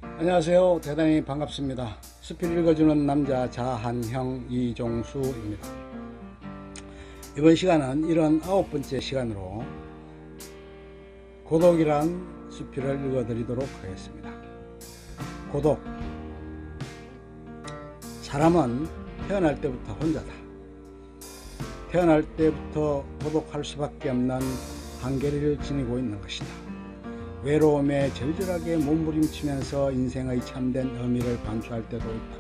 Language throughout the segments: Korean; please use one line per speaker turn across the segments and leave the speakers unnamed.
안녕하세요. 대단히 반갑습니다. 수필 읽어주는 남자 자한형 이종수입니다. 이번 시간은 79번째 시간으로 고독이란 수필을 읽어드리도록 하겠습니다. 고독. 사람은 태어날 때부터 혼자다. 태어날 때부터 고독할 수밖에 없는 한계를 지니고 있는 것이다. 외로움에 절절하게 몸부림치면서 인생의 참된 의미를 반추할 때도 있다.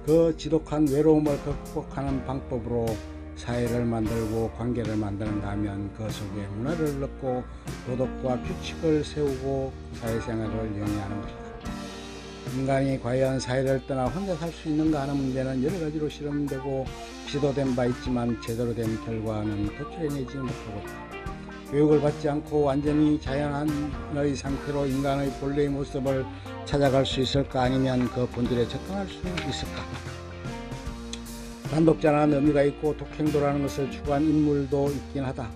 그 지독한 외로움을 극복하는 방법으로 사회를 만들고 관계를 만드는가 하면 그 속에 문화를 넣고 도덕과 규칙을 세우고 사회생활을 영위하는 것이다. 인간이 과연 사회를 떠나 혼자 살 수 있는가 하는 문제는 여러 가지로 실험되고 시도된 바 있지만 제대로 된 결과는 도출해내지 못하고 있다. 교육을 받지 않고 완전히 자연의 상태로 인간의 본래의 모습을 찾아갈 수 있을까? 아니면 그 본질에 접근할 수 있을까? 단독자라는 의미가 있고 독행도라는 것을 추구한 인물도 있긴 하다.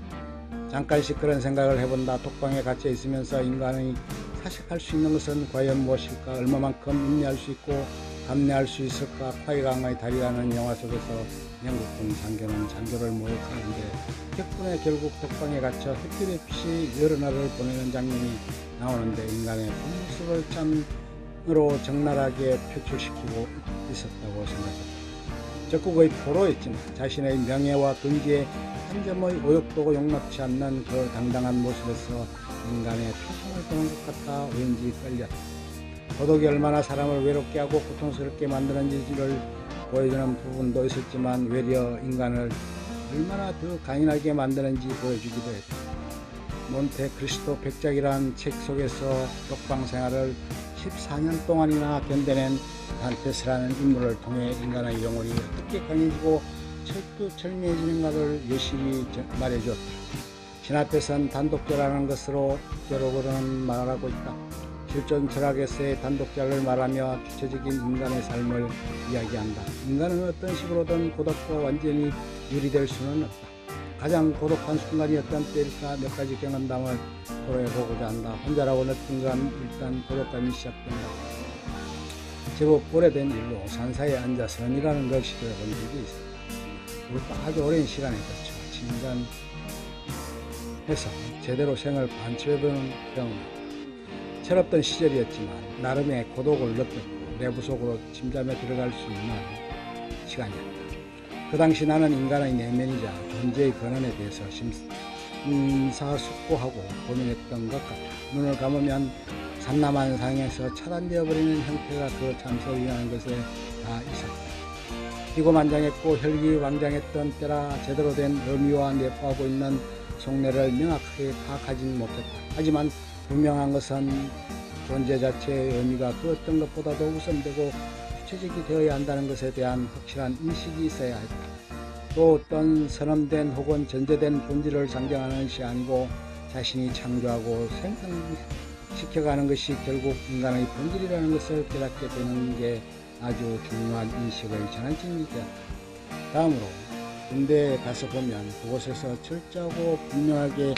잠깐씩 그런 생각을 해본다. 독방에 갇혀 있으면서 인간이 사색할 수 있는 것은 과연 무엇일까? 얼마만큼 인내할 수 있고 감내할 수 있을까? 화이강의 달이라는 영화 속에서 영국군 장교는 장교를 모욕하는데 격분에 결국 독방에 갇혀 햇빛 없이 여러 날을 보내는 장면이 나오는데 인간의 본모습을 참으로 적나라하게 표출시키고 있었다고 생각합니다. 적국의 포로였지만 자신의 명예와 근기에 한 점의 오욕도 용납치 않는 그 당당한 모습에서 인간의 표정을 보는 것 같아 왠지 끌렸다. 고독이 얼마나 사람을 외롭게 하고 고통스럽게 만드는지를 보여주는 부분도 있었지만 외려 인간을 얼마나 더 강인하게 만드는지 보여주기도 했다. 몬테크리스토 백작이란 책 속에서 독방 생활을 14년 동안이나 견뎌낸 단테스라는 인물을 통해 인간의 영혼이 어떻게 강해지고 철두철미해지는가를 열심히 말해주었다. 신 앞에선 단독자라는 것으로 기록으로는 말하고 있다. 실존 철학에서의 단독자를 말하며 주체적인 인간의 삶을 이야기한다. 인간은 어떤 식으로든 고독과 완전히 유리될 수는 없다. 가장 고독한 순간이 어떤 때일까? 몇 가지 경험담을 토로해보고자 한다. 혼자라고 느낀 건 일단 고독감이 시작된다. 제법 오래된 일로 산사에 앉아 선이라는 걸 시도해본 적이 있습니다. 그것도 아주 오랜 시간에 걸쳐 진단해서 제대로 생을 반추해보는 경험입니다. 철없던 시절이었지만 나름의 고독을 느꼈고 내부 속으로 침잠에 들어갈 수 있는 시간이었다. 그 당시 나는 인간의 내면이자 존재의 근원에 대해서 심사숙고하고 고민했던 것 같다. 눈을 감으면 삼라만상에서 차단되어 버리는 형태가 그 참석이라는 것에 다 있었다. 기고만장했고 혈기왕장했던 때라 제대로 된 의미와 내포하고 있는 속내를 명확하게 파악하지는 못했다. 하지만 분명한 것은 존재 자체의 의미가 그 어떤 것보다도 우선되고 주체적이 되어야 한다는 것에 대한 확실한 인식이 있어야 했다. 또 어떤 선언된 혹은 전제된 본질을 상정하는 것이 아니고 자신이 창조하고 생산시켜가는 것이 결국 인간의 본질이라는 것을 깨닫게 되는 게 아주 중요한 인식의 전환점이었다. 다음으로 군대에 가서 보면 그곳에서 철저하고 분명하게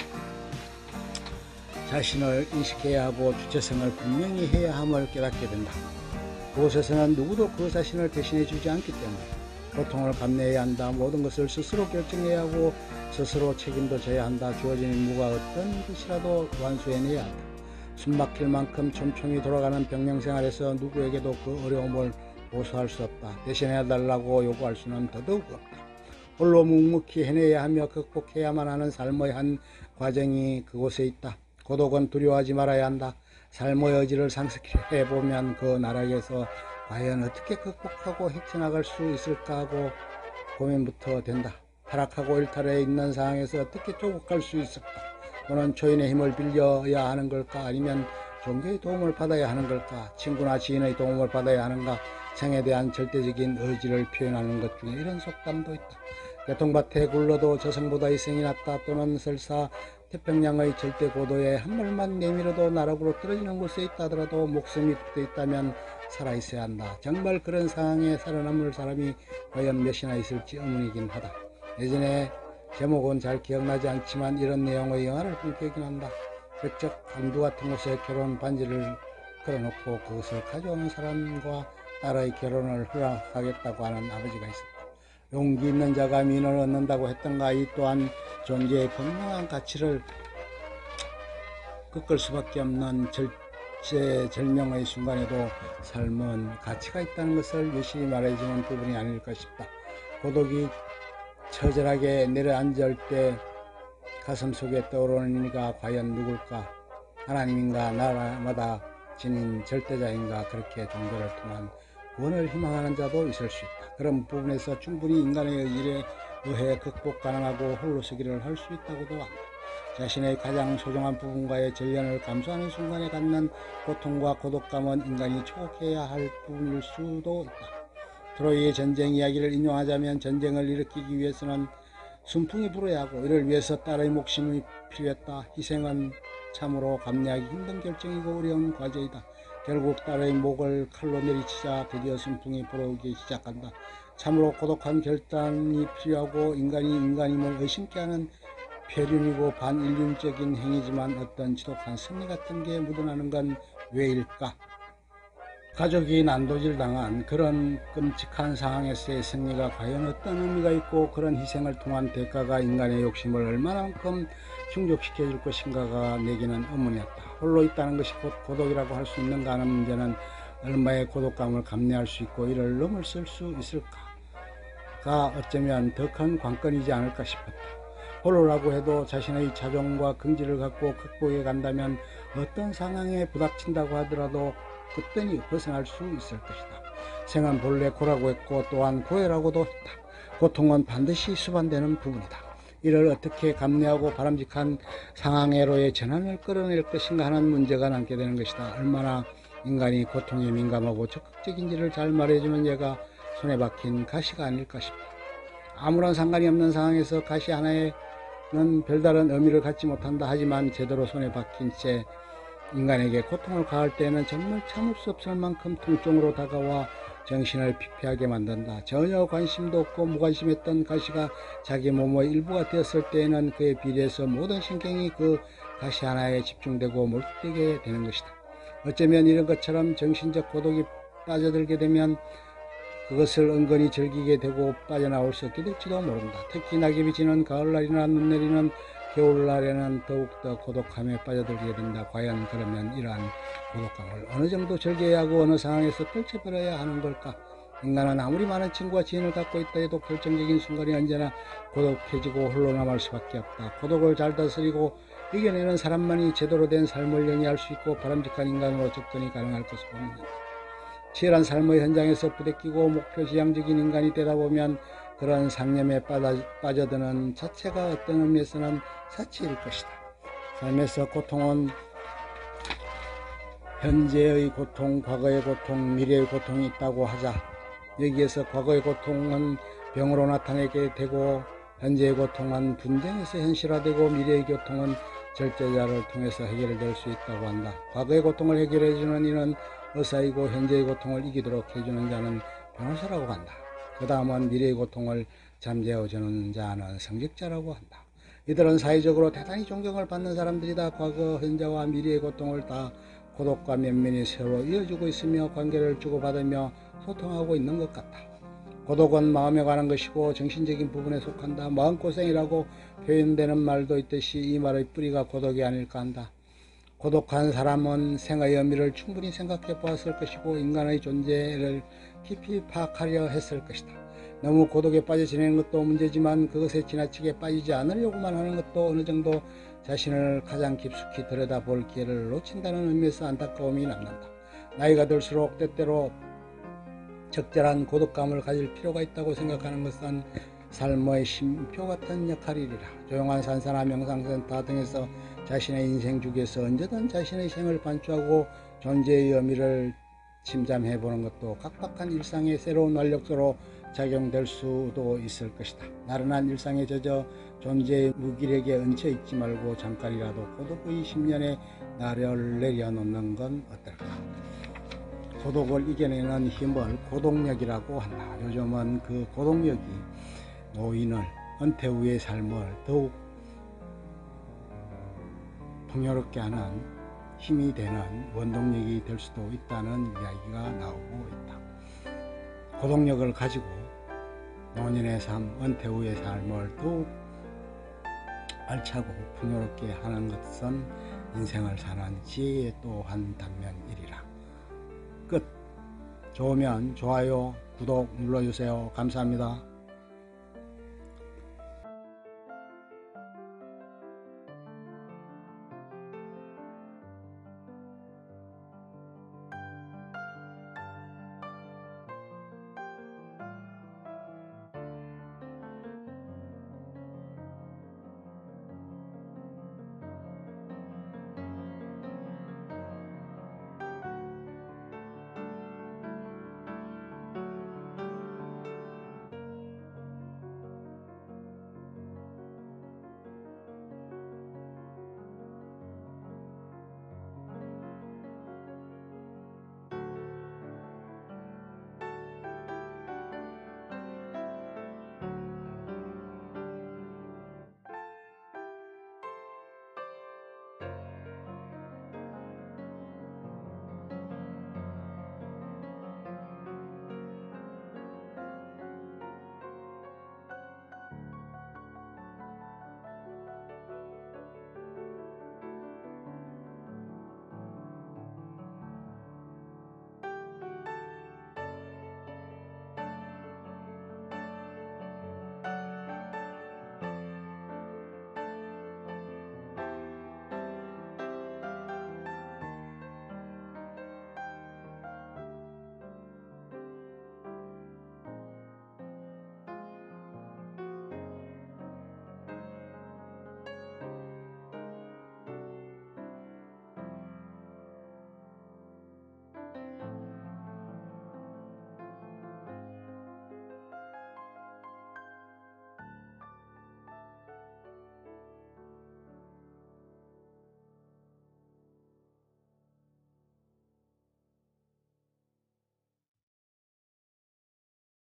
자신을 인식해야 하고 주체성을 분명히 해야 함을 깨닫게 된다. 그곳에서는 누구도 그 자신을 대신해 주지 않기 때문에 고통을 감내해야 한다. 모든 것을 스스로 결정해야 하고 스스로 책임도 져야 한다. 주어진 임무가 어떤 것이라도 완수해내야 한다. 숨막힐 만큼 촘촘히 돌아가는 병영생활에서 누구에게도 그 어려움을 호소할 수 없다. 대신해달라고 요구할 수는 더더욱 없다. 홀로 묵묵히 해내야 하며 극복해야만 하는 삶의 한 과정이 그곳에 있다. 고독은 두려워하지 말아야 한다. 삶의 의지를 상식해보면 그 나락에서 과연 어떻게 극복하고 헤쳐나갈 수 있을까 하고 고민부터 된다. 타락하고 일탈해 있는 상황에서 어떻게 조국할 수 있을까? 또는 초인의 힘을 빌려야 하는 걸까? 아니면 종교의 도움을 받아야 하는 걸까? 친구나 지인의 도움을 받아야 하는가? 생에 대한 절대적인 의지를 표현하는 것 중에 이런 속담도 있다. 교통밭에 굴러도 저승보다 이승이 낫다. 또는 설사 태평양의 절대 고도에 한 발만 내밀어도 나락으로 떨어지는 곳에 있다 하더라도 목숨이 붙어 있다면 살아있어야 한다. 정말 그런 상황에 살아남을 사람이 과연 몇이나 있을지 의문이긴 하다. 예전에 제목은 잘 기억나지 않지만 이런 내용의 영화를 본 기억이 난다. 그쪽 강두 같은 곳에 결혼 반지를 걸어놓고 그것을 가져오는 사람과 딸의 결혼을 허락하겠다고 하는 아버지가 있었다. 용기 있는 자가 민을 얻는다고 했던가. 이 또한 존재의 분명한 가치를 꺾을 수밖에 없는 절제절명의 순간에도 삶은 가치가 있다는 것을 유심히 말해주는 부분이 아닐까 싶다. 고독이 처절하게 내려앉을 때 가슴 속에 떠오르는 이가 과연 누굴까? 하나님인가? 나라마다 지닌 절대자인가? 그렇게 종교를 통한 구원을 희망하는 자도 있을 수 있다. 그런 부분에서 충분히 인간의 일에 의해 극복 가능하고 홀로 서기를 할 수 있다고도 한다. 자신의 가장 소중한 부분과의 전련을 감수하는 순간에 갖는 고통과 고독감은 인간이 초국해야 할 부분일 수도 있다. 트로이의 전쟁 이야기를 인용하자면 전쟁을 일으키기 위해서는 순풍이 불어야 하고 이를 위해서 딸의 목숨이 필요했다. 희생은 참으로 감내하기 힘든 결정이고 어려운 과제이다. 결국 딸의 목을 칼로 내리치자 드디어 순풍이 불어오기 시작한다. 참으로 고독한 결단이 필요하고 인간이 인간임을 의심케 하는 폐륜이고 반인륜적인 행위지만 어떤 지독한 승리 같은 게 묻어나는 건 왜일까? 가족이 난도질 당한 그런 끔찍한 상황에서의 승리가 과연 어떤 의미가 있고 그런 희생을 통한 대가가 인간의 욕심을 얼마만큼 충족시켜 줄 것인가가 내게는 의문이었다. 홀로 있다는 것이 곧 고독이라고 할 수 있는가 하는 문제는 얼마의 고독감을 감내할 수 있고 이를 넘어설 수 있을까가 어쩌면 더 큰 관건이지 않을까 싶었다. 홀로라고 해도 자신의 자존과 긍지를 갖고 극복해 간다면 어떤 상황에 부닥친다고 하더라도 끝없이 벗어날 수 있을 것이다. 생은 본래 고라고 했고 또한 고해라고도 했다. 고통은 반드시 수반되는 부분이다. 이를 어떻게 감내하고 바람직한 상황으로의 전환을 끌어낼 것인가 하는 문제가 남게 되는 것이다. 얼마나 인간이 고통에 민감하고 적극적인지를 잘 말해주는 예가 손에 박힌 가시가 아닐까 싶다. 아무런 상관이 없는 상황에서 가시 하나에는 별다른 의미를 갖지 못한다. 하지만 제대로 손에 박힌 채 인간에게 고통을 가할 때에는 정말 참을 수 없을 만큼 통증으로 다가와 정신을 피폐하게 만든다. 전혀 관심도 없고 무관심했던 가시가 자기 몸의 일부가 되었을 때에는 그에 비례해서 모든 신경이 그 가시 하나에 집중되고 몰두되게 되는 것이다. 어쩌면 이런 것처럼 정신적 고독이 빠져들게 되면 그것을 은근히 즐기게 되고 빠져나올 수 없게 될지도 모른다. 특히 낙엽이 지는 가을날이나 눈 내리는 겨울날에는 더욱더 고독함에 빠져들게 된다. 과연 그러면 이러한 고독감을 어느 정도 즐겨야 하고 어느 상황에서 떨쳐버려야 하는 걸까? 인간은 아무리 많은 친구와 지인을 갖고 있다 해도 결정적인 순간이 언제나 고독해지고 홀로 남을 수밖에 없다. 고독을 잘 다스리고 이겨내는 사람만이 제대로 된 삶을 영위할 수 있고 바람직한 인간으로 접근이 가능할 것으로 보인다. 치열한 삶의 현장에서 부대끼고 목표 지향적인 인간이 되다 보면 그런 상념에 빠져드는 자체가 어떤 의미에서는 사치일 것이다. 삶에서 고통은 현재의 고통, 과거의 고통, 미래의 고통이 있다고 하자. 여기에서 과거의 고통은 병으로 나타나게 되고 현재의 고통은 분쟁에서 현실화되고 미래의 고통은 절제자를 통해서 해결될 수 있다고 한다. 과거의 고통을 해결해주는 이는 의사이고 현재의 고통을 이기도록 해주는 자는 변호사라고 한다. 그 다음은 미래의 고통을 잠재워주는 자는 성직자라고 한다. 이들은 사회적으로 대단히 존경을 받는 사람들이다. 과거, 현재와 미래의 고통을 다 고독과 면면이 서로 이어주고 있으며 관계를 주고받으며 소통하고 있는 것 같다. 고독은 마음에 관한 것이고 정신적인 부분에 속한다. 마음고생이라고 표현되는 말도 있듯이 이 말의 뿌리가 고독이 아닐까 한다. 고독한 사람은 생의 의미를 충분히 생각해 보았을 것이고 인간의 존재를 깊이 파악하려 했을 것이다. 너무 고독에 빠져 지내는 것도 문제지만 그것에 지나치게 빠지지 않으려고만 하는 것도 어느 정도 자신을 가장 깊숙이 들여다볼 기회를 놓친다는 의미에서 안타까움이 남는다. 나이가 들수록 때때로 적절한 고독감을 가질 필요가 있다고 생각하는 것은 삶의 쉼표 같은 역할이리라. 조용한 산사나 명상센터 등에서 자신의 인생 주기에서 언제든 자신의 생을 반추하고 존재의 의미를 침잠해보는 것도 각박한 일상의 새로운 활력소로 작용될 수도 있을 것이다. 나른한 일상에 젖어 존재의 무기력에 얹혀있지 말고 잠깐이라도 고독의 심연에 나를 내려놓는 건 어떨까? 고독을 이겨내는 힘을 고독력이라고 한다. 요즘은 그 고독력이 노인을, 은퇴 후의 삶을 더욱 풍요롭게 하는 힘이 되는 원동력이 될 수도 있다는 이야기가 나오고 있다. 고동력을 가지고 노년의 삶, 은퇴 후의 삶을 더욱 알차고 풍요롭게 하는 것은 인생을 사는 지혜의 또 한 단면이리라. 끝. 좋으면 좋아요, 구독 눌러주세요. 감사합니다.